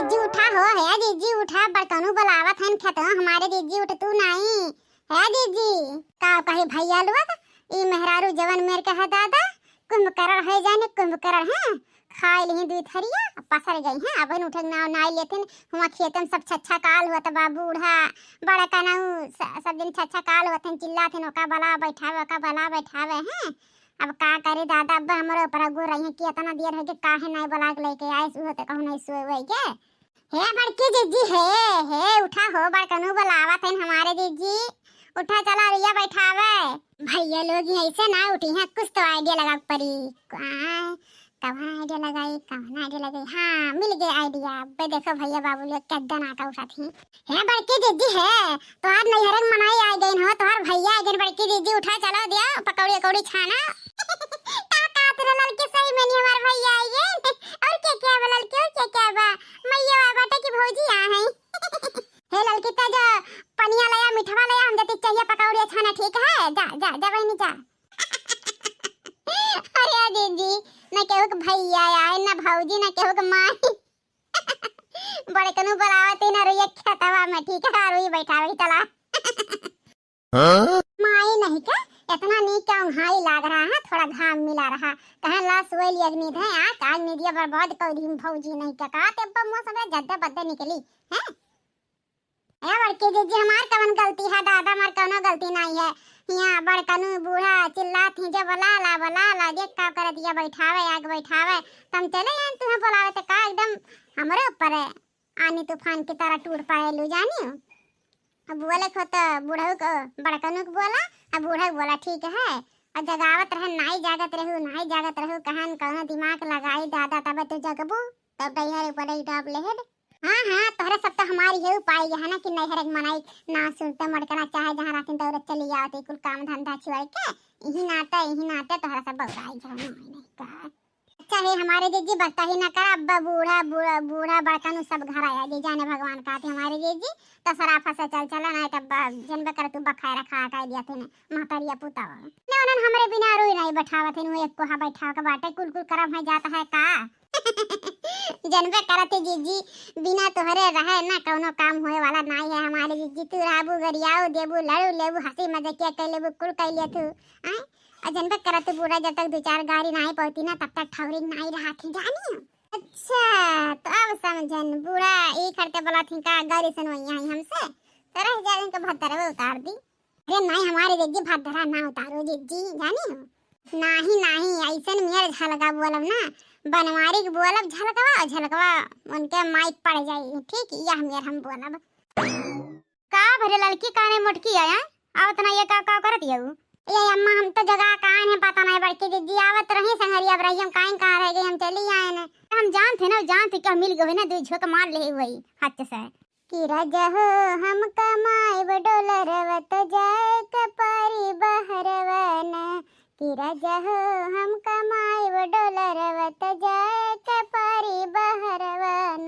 जीजी उठा हो है जीजी उठा बड़कनू बुलावत हन खेतवा हमारे जीजी उठ तू नहीं है जीजी का कहे भैया लोग ई मेहरारू जवन मेर के है दादा कुंभकर्ण है जाने कुंभकर्ण है खाए ली दूध थरिया पसर गई है अपन उठक नाव नाई लेते हुआ खेतन सब छच्छा काल हुआ बा बूढ़ा बड़ा कनाऊ सब दिन छच्छा काल हुआ चिल्लाते ओका बला बैठावे हैं। अब का करे दादा अब हमारे ऊपर अगो रही कि इतना देर है कि काहे नहीं बुला के लेके आए सु होते कहू नहीं सोए हुए के हे बड़की जीजी हे उठा हो बड़कनू बुलावत है हमारे जीजी उठा चला रिया बैठावे भैया लोग ऐसे ना उठी हैं कुछ तो आइडिया लगा पड़ी कहाँ आइडिया लगाई हाँ मिल गया आइडिया। बे देखो भैया बाबू लोग कितना नाका उठाती है बड़की जीजी है तो आज नैहरन मनाई आ गई हो तो भैया आ गए बड़की जीजी उठा चला दिया पकौड़ी अकौड़ी छाना लड़के सही में नहीं हमारे भैया आई गए और क्या लड़के और क्या बा मैया बेटा की भौजी आ है हे लड़की तो जो पनिया लाया मिठवा लाया हम जति चाहिए पकौड़ी छाना ठीक है जा बहनी जा अरे दीदी ना केहू के भैया आए ना भौजी ना केहू के माई बड़े कनु बुलावते ना रोई खेतवा में ठीक है रोई बैठावे चला माई नहीं का इतना नी क्यों हाई लाग रहा है थोड़ा घाम मिला रहा कहां ला सोई अग्नि है आज निदिया बर्बाद कर दी भौजी नहीं का का ते मौसम में जद्दे बद्दे निकली है ए बड़की जीजी हमार कवन गलती है दादा हमार कोनो गलती नहीं है यहाँ बड़कनू बूढ़ा चिल्लात ही जब बला देख का कर दिया बैठावे आग बैठावे तुम चले यहाँ तुम्हें बुलावे तो का एकदम हमारे ऊपर है आनी तूफान की तरह टूट पाए लू जानी अब बोले को तो बूढ़ा को बड़कनू को बोला अब बूढ़ा को बोला ठीक है और जगावत रहे नाई जागत रहू कहन कहना दिमाग लगाई दादा तब तो जगबू तब डैहर ऊपर ही डाब लेहेड हाँ तोहरे सब तो हमारी है उपाय है ना कि नैहर एक मनाई ना सुनते मड़कना चाहे जहाँ राखी तो चली जाते कुल काम धंधा छोड़ के यही नाते तोहरा सब बउराई जाओ नहीं का अच्छा है हमारे जीजी बकता ही ना कर अब्बा बूढ़ा बड़कन सब घर आया जी जाने भगवान कहते हमारे जीजी तो सराफा से चला नहीं तब जनबे कर तू बखाए रखा का दिया थे महतरिया पुता ने उन्होंने हमारे बिना रोई नहीं बैठावा थे वो एक कोहा बैठा के बाटे कुल करम है जाता है का जनबे करते जीजी बिना तोहरे रहे ना कोनो काम होए वाला नहीं है हमारे जीजी तू राबू गरियाओ देबू लड़ू लेबू हंसी मजाकिया कर लेबू कुल कर ले तू हैं जनबे करते बूढ़ा जब तक दो चार गाड़ी नहीं पहुंची ना तब तक ठौरी नहीं रहा थी जानी अच्छा तो अब समझन बूढ़ा ई करते बोला थी का गाड़ी सुनवाई आई हमसे तरह जाने के भद्दर उतार दी अरे नहीं हमारे जीजी भद्दरा ना उतारो जीजी जानी नहीं ऐसन मेरे झलका बोलब ना बनवारी के बोलब झलकवा उनके माइक पड़ जाई ठीक यह मेर हम बोलब का भरे लड़की काने मोटकी आया आवत ना ये का करत येऊ ये अम्मा हम तो जगह कान है पता नहीं बड़की दीदी आवत रही संगरिया अब हम कान कहां रह गए हम चली आए ना हम जानते क्या मिल गए ना दो झोक मार ले वही हाथ से कि रजहो हम कमाए बडोलर वत जाए कपारी बहरवन कि रजहो हम कमाए बडोलर वत जाए कपारी बहरवन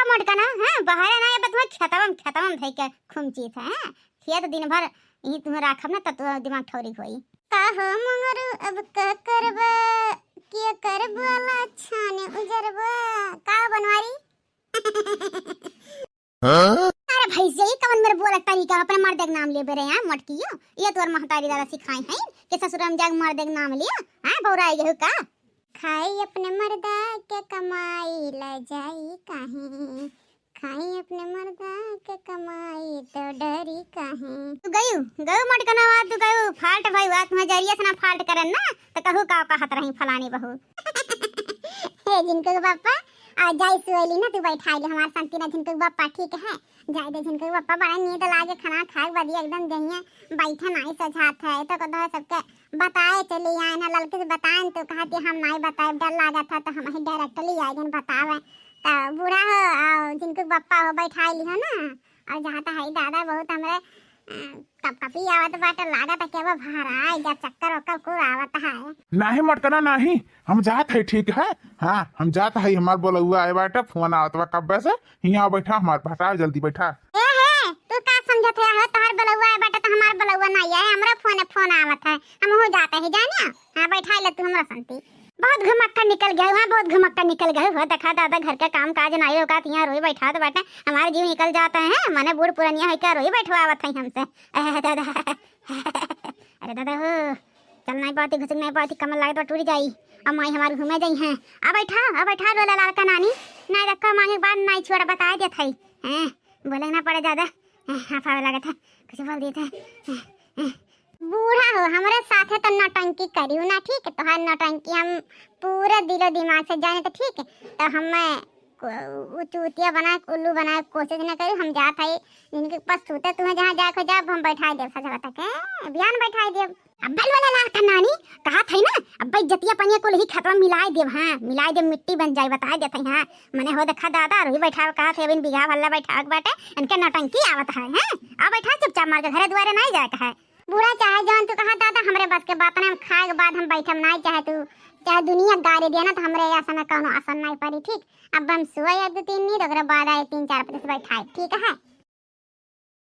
मोटकना हां बहारा ना ये बतवा खतम भई के खुमची था हां खेत दिन भर यही तुम्हें राखब ना तो दिमाग ठौरी होई का हो मंगरू अब का करबा के करबला छाने उजरबा का बनवारी अरे भाई से कवन मेरे बोला तरीका अपने मर्द के नाम ले बेरे हां मटकियो ये तोर महतारी दादा सिखाई है कि ससुर में जाग मर्द के नाम लिया हां बौराई गयो का खाई अपने मर्दा के कमाई ल जाई काहे खाई अपने मर्दा के कमाई तो डरी काहे तू गयो मटकना तू गयो फाल्ट भाई बात में जरिया से ना फाल्ट करन ना तो कहू का कहत रही फलानी बहू हे जिनको पापा आ जाई सुएली ना तू बैठाई ले हमार शांति ना जिनको पापा ठीक है जाई दे जिनको पापा बड़ा नींद लागे खाना खाए बदी एकदम जइया बैठा नहीं सजात है तो कदा सबके बताए चले आए ना लड़के से बताएं तो कहा कि हम नहीं बताए डर लगा था तो हम ही डायरेक्टली आए जन बतावे तो बूढ़ा हो और जिनको पापा हो बैठाई ली है ना और जहाँ तक है दादा बहुत हमरे कपकपी आवत बाटे लागत है केवा भरा जब चक्कर ओकर को आवत है नहीं मटकना नहीं हम जात है ठीक है हाँ हम जात है हमार बोला हुआ है बाटे फोन आवत बा कब से यहाँ बैठा हमार बैठा जल्दी बैठा ए तू का समझत है तो तोहर बलौआ है बेटा तो हमार बलौआ नहीं है, हमरा फोन आवत है, हम हो जाते हैं जानिया। हां बैठा ले तू हमरा संती। बहुत घुमक्का निकल गया वहाँ, बहुत घुमक्का निकल गए हो। देखा दादा घर का काम काज नहीं होगा, यहाँ रोई बैठा तो बैठे हमारे जीव निकल जाते हैं। मने बूढ़ पुरानिया है क्या रोई बैठवावत है हमसे। दादा अरे दादा हो चल नहीं पाती, घुसक नहीं पाती, कमर लागे तो टूट जाई। अब माई हमारे घूमे गई हैं। अब बैठा रोला लड़का नानी नहीं रखा मांगे के बाद नहीं छोड़ा बता देता है बोले ना पड़े ज्यादा। हाफावे लगा था कुछ बोल देता। बूढ़ा हो हमारे साथ है तो नौटंकी करियो ना, ठीक है। तो हर नौटंकी हम पूरे दिलो दिमाग से जाने तो ठीक है। तो हमें चूतिया बना उल्लू बनाए कोशिश न करी। हम जात है जिनके पास सूते तुम्हें जहाँ जाके जब हम बैठा दे सजा बता के बयान बैठा दे। अब्बल वाला लाता नानी कहा था ना अब्बा जतिया पनिया को ही खतवा मिलाए दे। हाँ मिलाए दे मिट्टी बन जाए बता देते हैं। मने हो देखा दादा रोही बैठा कहा थे बिन बिघा भल्ला बैठा बाटे इनके नौटंकी आवत है। अब बैठा चुपचाप मार के घरे द्वारे नहीं जाए है। बुरा चाहे जौन तू कहा दादा हमरे बस के बात ना, हम खाए के बाद हम बैठम नहीं चाहे तू चाहे दुनिया गाड़ी देना तो हमरे ऐसा ना कहनो आसन नहीं पड़ी, ठीक। अब हम सुबह 1 2 3 नहीं तो बाद आए 3 4 बजे से बैठाए, ठीक है।